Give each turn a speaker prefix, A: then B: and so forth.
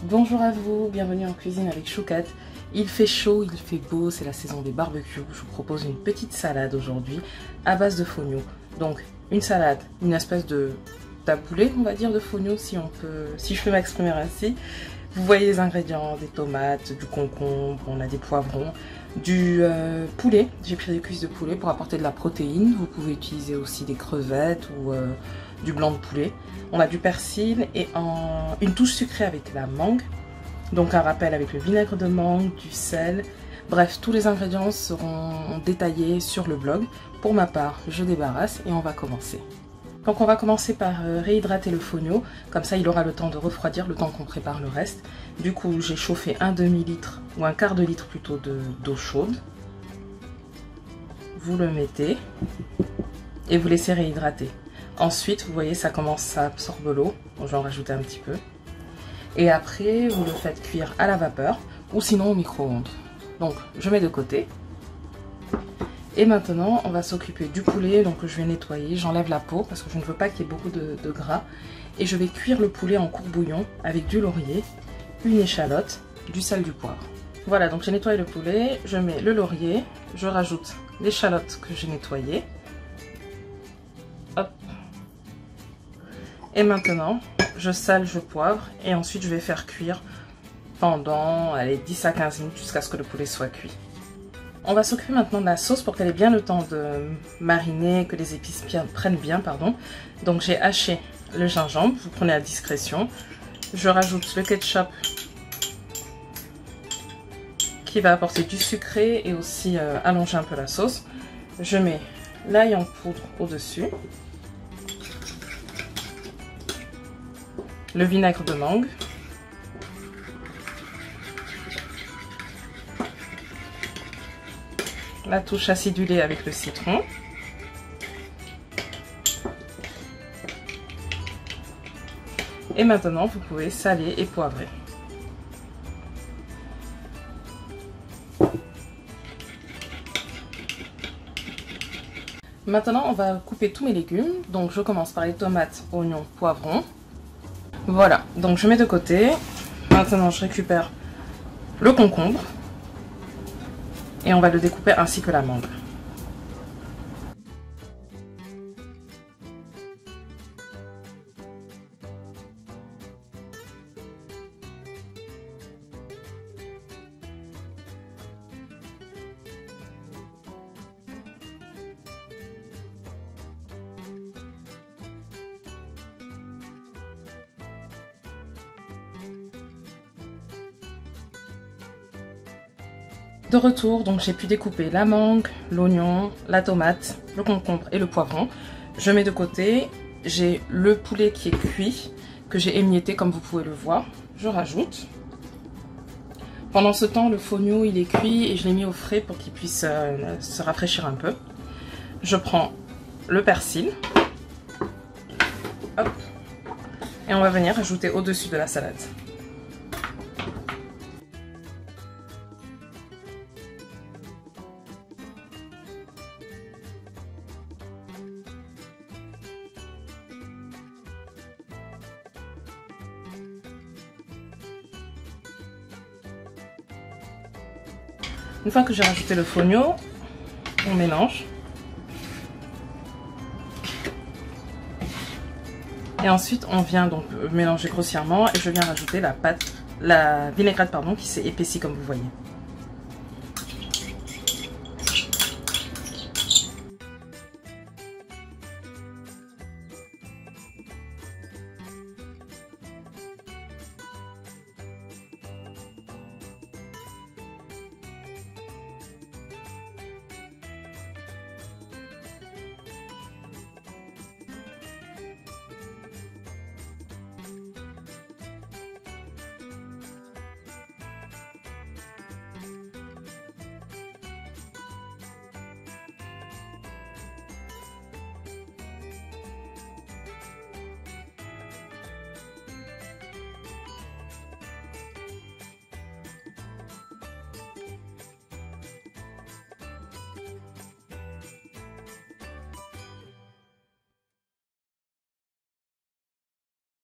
A: Bonjour à vous, bienvenue en cuisine avec Choucate. Il fait chaud, il fait beau, c'est la saison des barbecues. Je vous propose une petite salade aujourd'hui à base de fonio. Donc une salade, une espèce de taboulé, on va dire, de fonio si je peux m'exprimer ainsi. Vous voyez les ingrédients, des tomates, du concombre, on a des poivrons, du poulet. J'ai pris des cuisses de poulet pour apporter de la protéine. Vous pouvez utiliser aussi des crevettes ou du blanc de poulet. On a du persil et une touche sucrée avec la mangue. Donc un rappel avec le vinaigre de mangue, du sel. Bref, tous les ingrédients seront détaillés sur le blog. Pour ma part, je débarrasse et on va commencer. Donc on va commencer par réhydrater le fonio, comme ça il aura le temps de refroidir, le temps qu'on prépare le reste. Du coup j'ai chauffé un demi-litre ou un quart de litre plutôt d'eau chaude. Vous le mettez et vous laissez réhydrater. Ensuite vous voyez ça commence à absorber l'eau, bon, je vais en rajouter un petit peu. Et après vous le faites cuire à la vapeur ou sinon au micro-ondes. Donc je mets de côté. Et maintenant, on va s'occuper du poulet, donc je vais nettoyer, j'enlève la peau parce que je ne veux pas qu'il y ait beaucoup de gras. Et je vais cuire le poulet en court-bouillon avec du laurier, une échalote, du sel, du poivre. Voilà, donc j'ai nettoyé le poulet, je mets le laurier, je rajoute l'échalote que j'ai nettoyée. Hop. Et maintenant, je sale, je poivre et ensuite je vais faire cuire pendant 10 à 15 minutes jusqu'à ce que le poulet soit cuit. On va s'occuper maintenant de la sauce pour qu'elle ait bien le temps de mariner, que les épices prennent bien, pardon. Donc j'ai haché le gingembre, vous prenez à discrétion. Je rajoute le ketchup qui va apporter du sucré et aussi allonger un peu la sauce. Je mets l'ail en poudre au-dessus. Le vinaigre de mangue. La touche acidulée avec le citron. Et maintenant, vous pouvez saler et poivrer. Maintenant, on va couper tous mes légumes. Donc, je commence par les tomates, oignons, poivrons. Voilà, donc je mets de côté. Maintenant, je récupère le concombre. Et on va le découper ainsi que la mangue. De retour, donc j'ai pu découper la mangue, l'oignon, la tomate, le concombre et le poivron. Je mets de côté, j'ai le poulet qui est cuit, que j'ai émietté comme vous pouvez le voir. Je rajoute. Pendant ce temps, le fonio il est cuit et je l'ai mis au frais pour qu'il puisse se rafraîchir un peu. Je prends le persil. Hop. Et on va venir ajouter au-dessus de la salade. Une fois que j'ai rajouté le fonio, on mélange. Et ensuite, on vient donc mélanger grossièrement et je viens rajouter la vinaigrette pardon, qui s'est épaissie comme vous voyez.